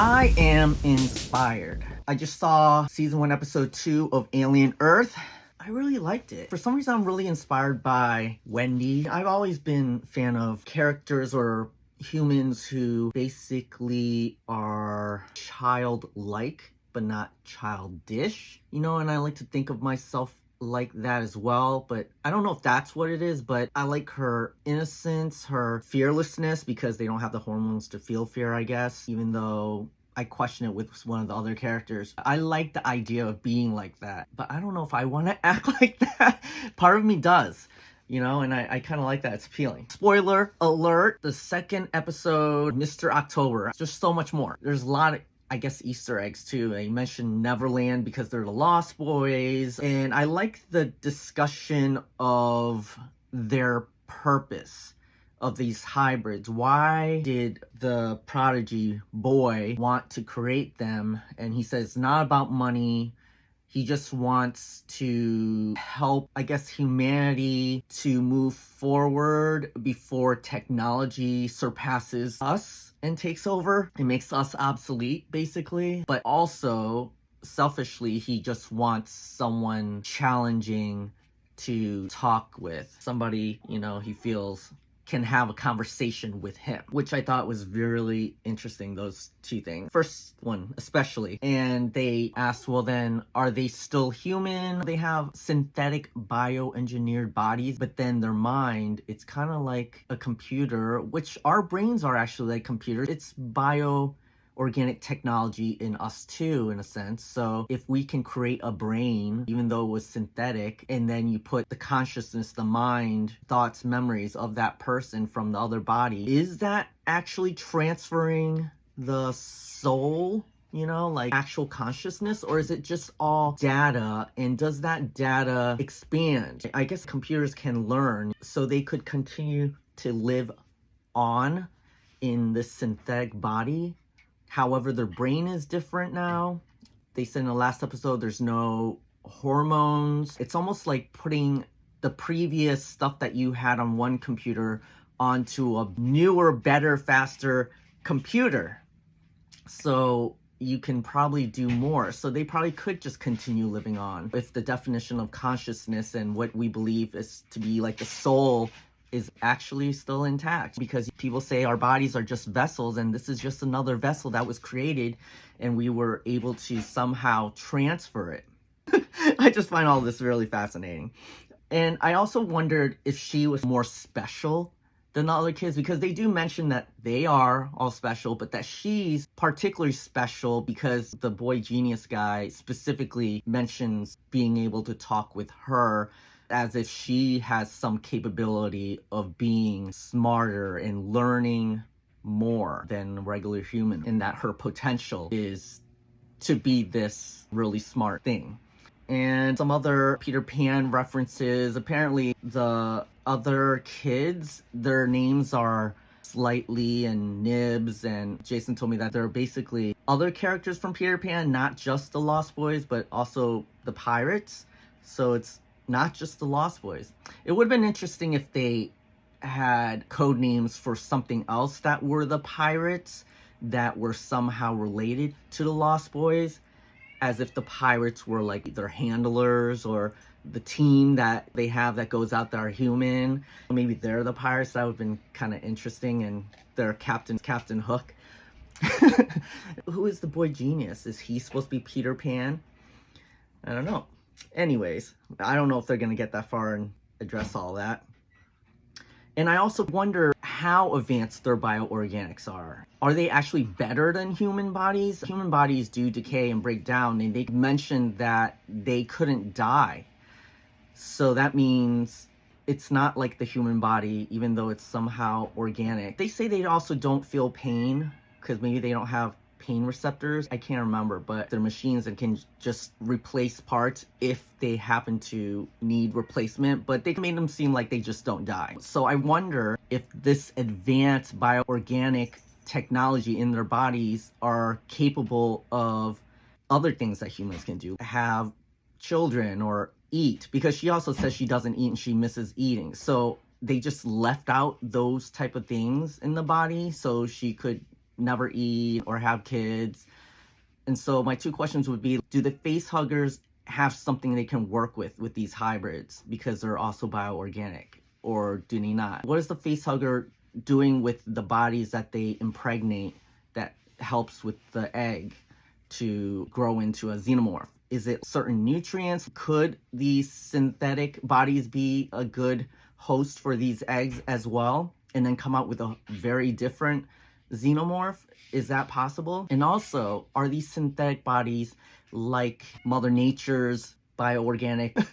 I am inspired. I just saw season 1, episode 2 of Alien Earth. I really liked it. For some reason, I'm really inspired by Wendy. I've always been a fan of characters or humans who basically are childlike, but not childish. You know, and I like to think of myself like that as well, but I don't know if that's what it is, but I like her innocence, her fearlessness, because they don't have the hormones to feel fear, I guess, even though I question it with one of the other characters. I like the idea of being like that, but I don't know if I want to act like that. Part of me does, you know, and I kind of like that. It's appealing. Spoiler alert, the second episode, Mr. October, just so much more. There's a lot of, I guess, Easter eggs too. They mentioned Neverland because they're the Lost Boys, and I like the discussion of their purpose of these hybrids. Why did the prodigy boy want to create them? And he says it's not about money. He just wants to help, I guess, humanity to move forward before technology surpasses us and takes over. It makes us obsolete, basically. But also, selfishly, he just wants someone challenging to talk with. Somebody, you know, he feels can have a conversation with him, which I thought was really interesting, those two things. First one, especially. And they asked, well then, are they still human? They have synthetic bioengineered bodies, but then their mind, it's kind of like a computer, which our brains are actually like computers. It's organic technology in us too, in a sense. So if we can create a brain, even though it was synthetic, and then you put the consciousness, the mind, thoughts, memories of that person from the other body, is that actually transferring the soul, you know, like actual consciousness, or is it just all data? And does that data expand? I guess computers can learn, so they could continue to live on in this synthetic body. However, their brain is different now. They said in the last episode there's no hormones. It's almost like putting the previous stuff that you had on one computer onto a newer, better, faster computer. So you can probably do more. So they probably could just continue living on if the definition of consciousness and what we believe is to be like the soul is actually still intact, because people say our bodies are just vessels, and this is just another vessel that was created and we were able to somehow transfer it. I just find all this really fascinating. And I also wondered if she was more special than the other kids, because they do mention that they are all special, but that she's particularly special because the boy genius guy specifically mentions being able to talk with her, as if she has some capability of being smarter and learning more than regular human, and that her potential is to be this really smart thing. And some other Peter Pan references. Apparently the other kids, their names are Slightly and Nibs, and Jason told me that they're basically other characters from Peter Pan, not just the Lost Boys, but also the pirates. So it's not just the Lost Boys. It would have been interesting if they had code names for something else that were the pirates that were somehow related to the Lost Boys, as if the pirates were like their handlers or the team that they have that goes out that are human. Maybe they're the pirates. That would have been kind of interesting, and they're Captain Hook. Who is the boy genius? Is he supposed to be Peter Pan? I don't know. Anyways, I don't know if they're going to get that far and address all that. And I also wonder how advanced their bioorganics are. Are they actually better than human bodies? Human bodies do decay and break down, and they mentioned that they couldn't die. So that means it's not like the human body, even though it's somehow organic. They say they also don't feel pain, because maybe they don't have pain receptors. I can't remember, but they're machines that can just replace parts if they happen to need replacement, but they made them seem like they just don't die. So I wonder if this advanced bioorganic technology in their bodies are capable of other things that humans can do, have children or eat, because she also says she doesn't eat and she misses eating. So they just left out those type of things in the body so she could never eat or have kids. And so my two questions would be, do the face huggers have something they can work with these hybrids because they're also bioorganic, or do they not? What is the face hugger doing with the bodies that they impregnate that helps with the egg to grow into a xenomorph? Is it certain nutrients? Could these synthetic bodies be a good host for these eggs as well, and then come out with a very different xenomorph? Is that possible? And also, are these synthetic bodies like Mother Nature's bioorganic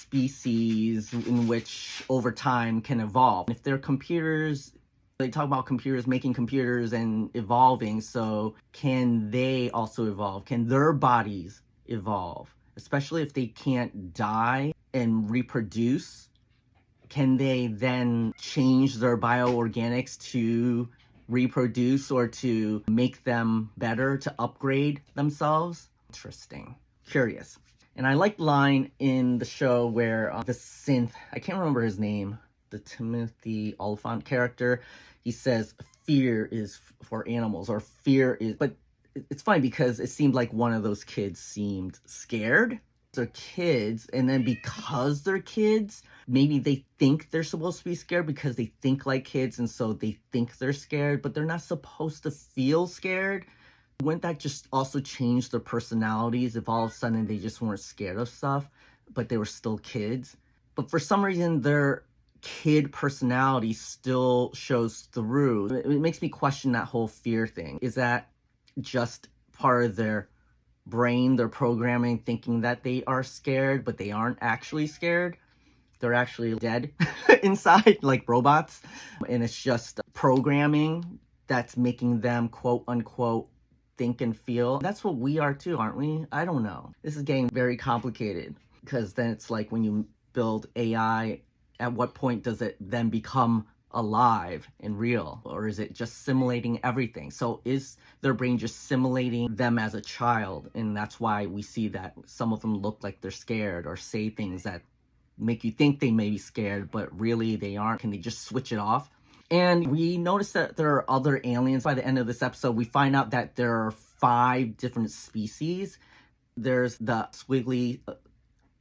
species in which over time can evolve? If they're computers, they talk about computers making computers and evolving, so can they also evolve? Can their bodies evolve? Especially if they can't die and reproduce, can they then change their bioorganics to reproduce or to make them better, to upgrade themselves? Interesting. Curious. And I like the line in the show where the synth, I can't remember his name, the Timothy Olyphant character, he says fear is for animals, or fear is, but it's funny because it seemed like one of those kids seemed scared. They're kids, and then because they're kids, maybe they think they're supposed to be scared because they think like kids, and so they think they're scared, but they're not supposed to feel scared. Wouldn't that just also change their personalities if all of a sudden they just weren't scared of stuff, but they were still kids? But for some reason, their kid personality still shows through. It makes me question that whole fear thing. Is that just part of their brain, their programming, thinking that they are scared, but they aren't actually scared? They're actually dead inside, like robots, and it's just programming that's making them, quote unquote, think and feel. That's what we are too, aren't we? I don't know. This is getting very complicated, because then it's like when you build AI, at what point does it then become alive and real, or is it just simulating everything? So is their brain just simulating them as a child, and that's why we see that some of them look like they're scared or say things that make you think they may be scared, but really they aren't? Can they just switch it off? And we notice that there are other aliens. By the end of this episode, we find out that there are 5 different species. There's the squiggly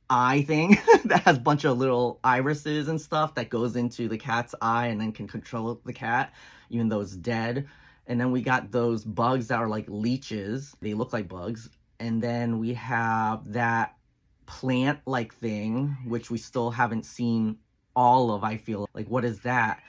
eye thing that has a bunch of little irises and stuff that goes into the cat's eye and then can control the cat, even though it's dead. And then we got those bugs that are like leeches. They look like bugs. And then we have that plant-like thing, which we still haven't seen all of, I feel. Like, what is that?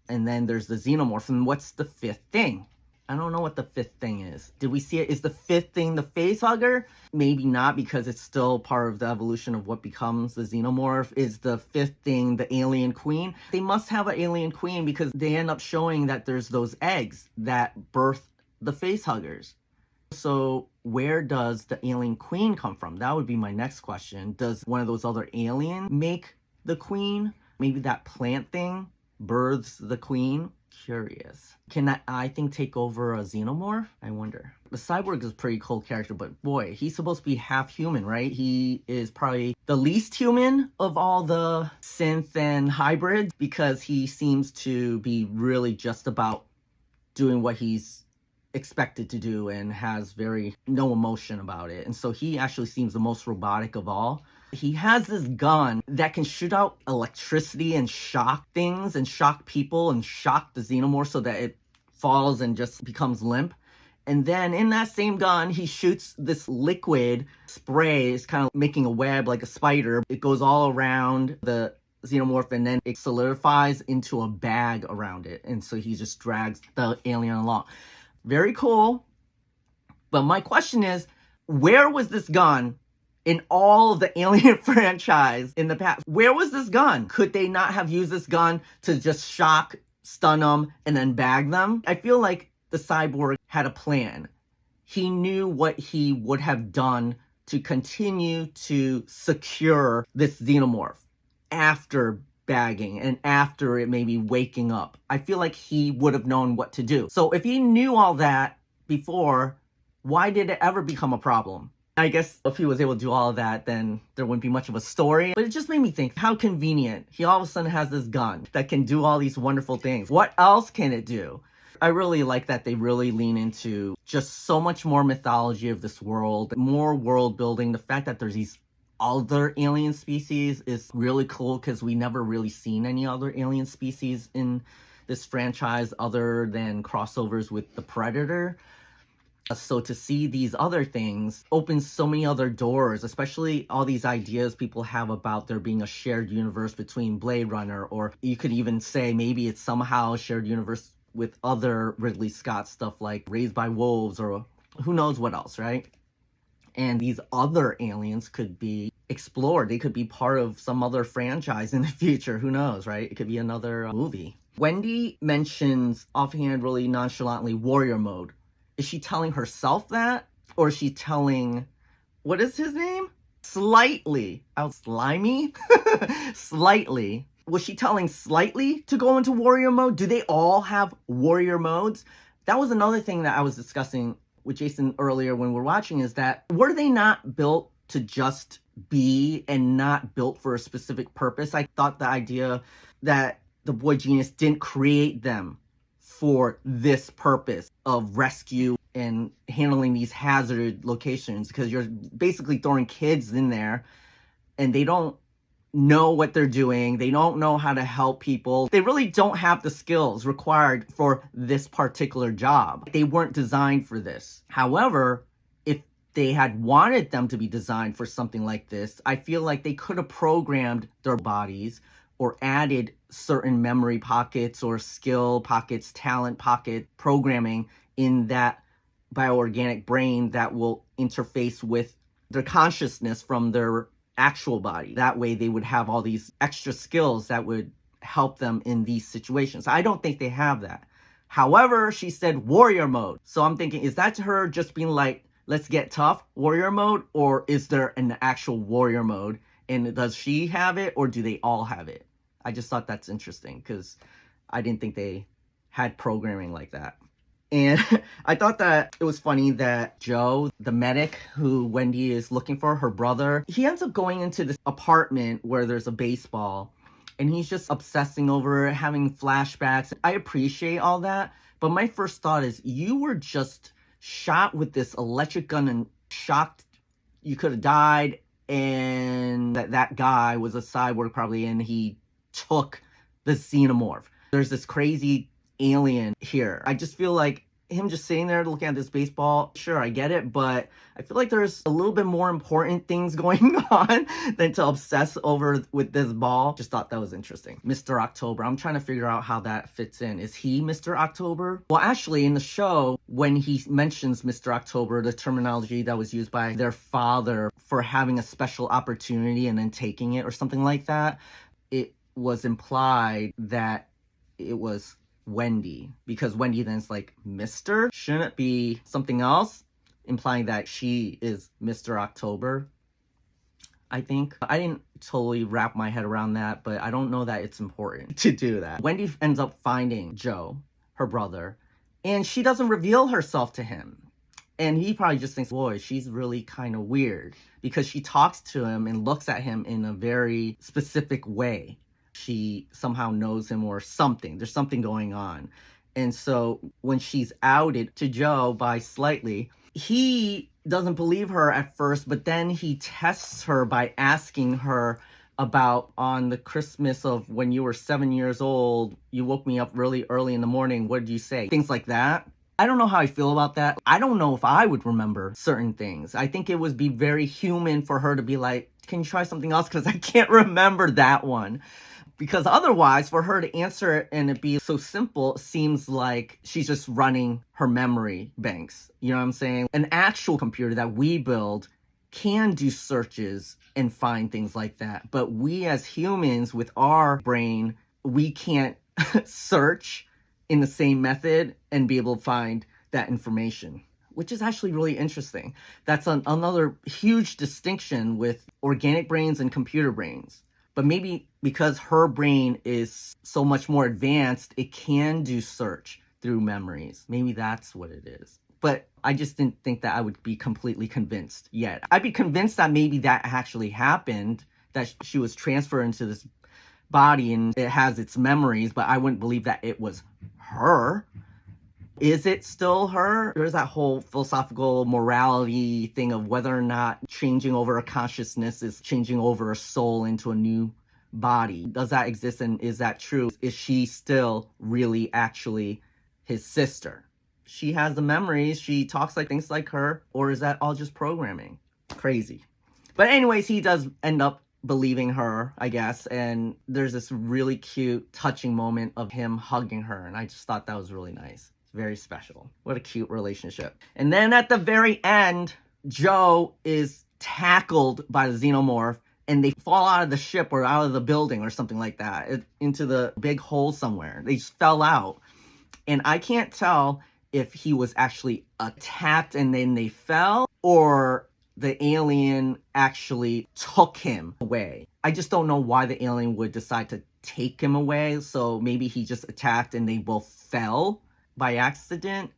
And then there's the xenomorph. And what's the 5th thing? I don't know what the 5th thing is. Did we see it? Is the 5th thing the face hugger? Maybe not, because it's still part of the evolution of what becomes the xenomorph. Is the 5th thing the alien queen? They must have an alien queen, because they end up showing that there's those eggs that birth the face huggers. So where does the alien queen come from? That would be my next question. Does one of those other aliens make the queen? Maybe that plant thing births the queen? Curious. Can that eye thing take over a xenomorph? I wonder. The Cyborg is a pretty cool character, but boy, he's supposed to be half human, right? He is probably the least human of all the synth and hybrids, because he seems to be really just about doing what he's expected to do and has very no emotion about it. And so he actually seems the most robotic of all. He has this gun that can shoot out electricity and shock things and shock people and shock the xenomorph so that it falls and just becomes limp. And then in that same gun, he shoots this liquid spray. It's kind of making a web like a spider. It goes all around the xenomorph, and then it solidifies into a bag around it. And so he just drags the alien along. Very cool. But my question is, where was this gun in all of the Alien franchise in the past? Where was this gun? Could they not have used this gun to just shock, stun them, and then bag them? I feel like the Cyborg had a plan. He knew what he would have done to continue to secure this xenomorph after bagging and after it maybe waking up. I feel like he would have known what to do. So if he knew all that before, why did it ever become a problem? I guess if he was able to do all of that, then there wouldn't be much of a story. But it just made me think, how convenient. He all of a sudden has this gun that can do all these wonderful things. What else can it do? I really like that they really lean into just so much more mythology of this world, more world building. The fact that there's these other alien species is really cool because we never really seen any other alien species in this franchise other than crossovers with the Predator. So to see these other things opens so many other doors, especially all these ideas people have about there being a shared universe between Blade Runner, or you could even say maybe it's somehow a shared universe with other Ridley Scott stuff like Raised by Wolves or who knows what else, right? And these other aliens could be explored. They could be part of some other franchise in the future. Who knows, right? It could be another movie. Wendy mentions offhand, really nonchalantly, warrior mode. Is she telling herself that? Or is she telling, what is his name? Slightly. Slimy? Slightly. Was she telling Slightly to go into warrior mode? Do they all have warrior modes? That was another thing that I was discussing with Jason earlier when we're watching, is that were they not built to just be and not built for a specific purpose? I thought the idea that the Boy Genius didn't create them for this purpose of rescue and handling these hazard locations, because you're basically throwing kids in there and they don't know what they're doing. They don't know how to help people. They really don't have the skills required for this particular job. They weren't designed for this. However, if they had wanted them to be designed for something like this, I feel like they could have programmed their bodies or added certain memory pockets or skill pockets, talent pocket programming in that bioorganic brain that will interface with their consciousness from their actual body. That way they would have all these extra skills that would help them in these situations. I don't think they have that. However, she said warrior mode. So I'm thinking, is that her just being like, let's get tough, warrior mode? Or is there an actual warrior mode? And does she have it, or do they all have it? I just thought that's interesting because I didn't think they had programming like that. And I thought that it was funny that Joe, the medic who Wendy is looking for, her brother, he ends up going into this apartment where there's a baseball and he's just obsessing over it, having flashbacks. I appreciate all that. But my first thought is, you were just shot with this electric gun and shocked you could have died, and that guy was a cyborg probably, and he took the xenomorph. There's this crazy alien here. I just feel like him just sitting there looking at this baseball, sure, I get it, but I feel like there's a little bit more important things going on than to obsess over with this ball. Just thought that was interesting. Mr. October, I'm trying to figure out how that fits in. Is he Mr. October? Well, actually, in the show, when he mentions Mr. October, the terminology that was used by their father for having a special opportunity and then taking it or something like that, it was implied that it was Wendy, because Wendy then's like, Mr.? Shouldn't it be something else? Implying that she is Mr. October, I think. I didn't totally wrap my head around that, but I don't know that it's important to do that. Wendy ends up finding Joe, her brother, and she doesn't reveal herself to him. And he probably just thinks, boy, she's really kind of weird, because she talks to him and looks at him in a very specific way. She somehow knows him or something. There's something going on. And so when she's outed to Joe by Slightly, he doesn't believe her at first, but then he tests her by asking her about, on the Christmas of when you were 7 years old, you woke me up really early in the morning. What did you say? Things like that. I don't know how I feel about that. I don't know if I would remember certain things. I think it would be very human for her to be like, can you try something else? Because I can't remember that one. Because otherwise, for her to answer it and it be so simple, seems like she's just running her memory banks. You know what I'm saying? An actual computer that we build can do searches and find things like that. But we as humans with our brain, we can't search in the same method and be able to find that information, which is actually really interesting. That's another huge distinction with organic brains and computer brains. But maybe because her brain is so much more advanced, it can do search through memories. Maybe that's what it is. But I just didn't think that I would be completely convinced yet. I'd be convinced that maybe that actually happened, that she was transferred into this body and it has its memories, but I wouldn't believe that it was her. Is it still her? There's that whole philosophical morality thing of whether or not changing over a consciousness is changing over a soul into a new body. Does that exist, and is that true? Is she still really actually his sister? She has the memories, she talks like things like her, or is that all just programming? Crazy. But anyways, he does end up believing her, I guess, and there's this really cute, touching moment of him hugging her, and I just thought that was really nice. Very special. What a cute relationship. And then at the very end, Joe is tackled by the xenomorph, and they fall out of the ship or out of the building or something like that, into the big hole somewhere. They just fell out. And I can't tell if he was actually attacked and then they fell, or the alien actually took him away. I just don't know why the alien would decide to take him away. So maybe he just attacked and they both fell by accident.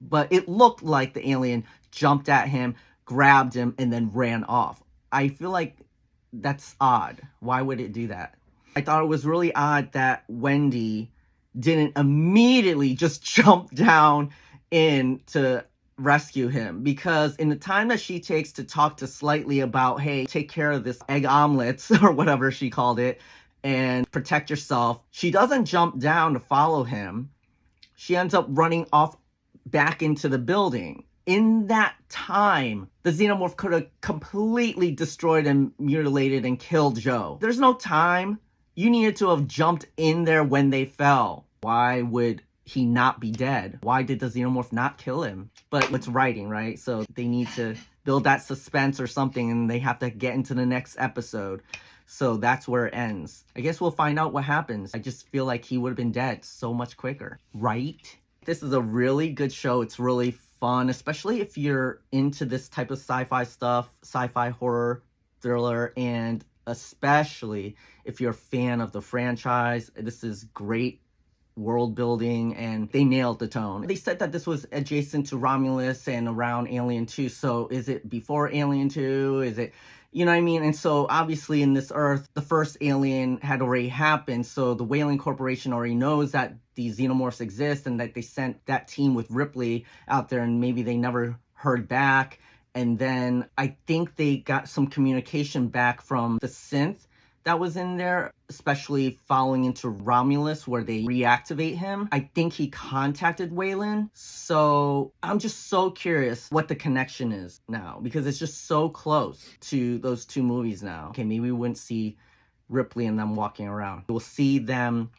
But it looked like the alien jumped at him, grabbed him, and then ran off. I feel like that's odd. Why would it do that? I thought it was really odd that Wendy didn't immediately just jump down in to rescue him, because in the time that she takes to talk to Slightly about, hey, take care of this egg omelets or whatever she called it and protect yourself, she doesn't jump down to follow him. She ends up running off back into the building. In that time, the xenomorph could have completely destroyed and mutilated and killed Joe. There's no time. You needed to have jumped in there when they fell. Why would he not be dead? Why did the xenomorph not kill him? But it's writing, right? So they need to build that suspense or something, and they have to get into the next episode. So that's where it ends. I guess we'll find out what happens. I just feel like he would have been dead so much quicker, right? This is a really good show. It's really fun, especially if you're into this type of sci-fi stuff, sci-fi horror, thriller, and especially if you're a fan of the franchise. This is great world building, and they nailed the tone. They said that this was adjacent to Romulus and around Alien 2, so is it before Alien 2? Is it, you know what I mean? And so obviously in this Earth, the first Alien had already happened, so the Weyland Corporation already knows that these xenomorphs exist and that they sent that team with Ripley out there, and maybe they never heard back. And then I think they got some communication back from the synth that was in there, especially following into Romulus where they reactivate him. I think he contacted Weyland. So I'm just so curious what the connection is now, because it's just so close to those two movies now. Okay, maybe we wouldn't see Ripley and them walking around. We'll see them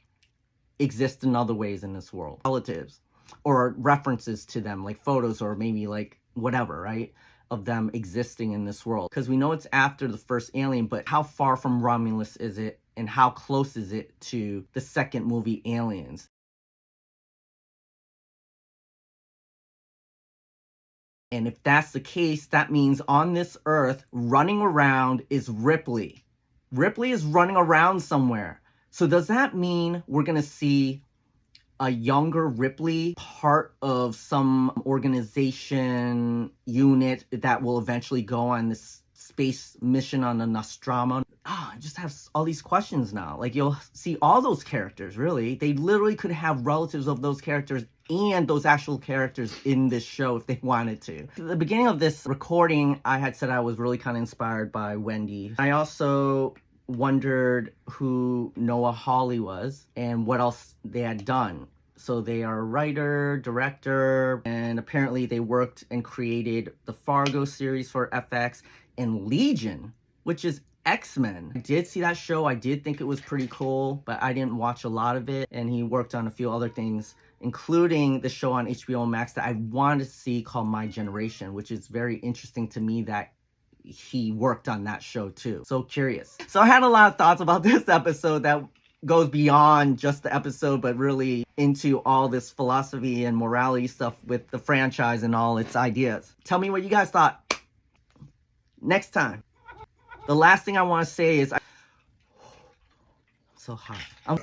exist in other ways in this world. Relatives or references to them, like photos or maybe like whatever, right? Of them existing in this world, because we know it's after the first Alien, but how far from Romulus is it, and how close is it to the second movie Aliens? And if that's the case, that means on this Earth, running around is Ripley. Ripley is running around somewhere. So does that mean we're gonna see a younger Ripley, part of some organization unit that will eventually go on this space mission on the Nostromo? I just have all these questions now. Like, you'll see all those characters, really. They literally could have relatives of those characters and those actual characters in this show if they wanted to. At the beginning of this recording, I had said I was really kind of inspired by Wendy. I also wondered who Noah Hawley was and what else they had done. So they are a writer, director, and apparently they worked and created the Fargo series for FX and Legion, which is X-Men. I did see that show. I did think it was pretty cool, but I didn't watch a lot of it. And he worked on a few other things, including the show on HBO Max that I wanted to see called My Generation, which is very interesting to me that he worked on that show too. So curious. So I had a lot of thoughts about this episode that goes beyond just the episode, but really into all this philosophy and morality stuff with the franchise and all its ideas. Tell me what you guys thought. Next time. The last thing I want to say is so hot.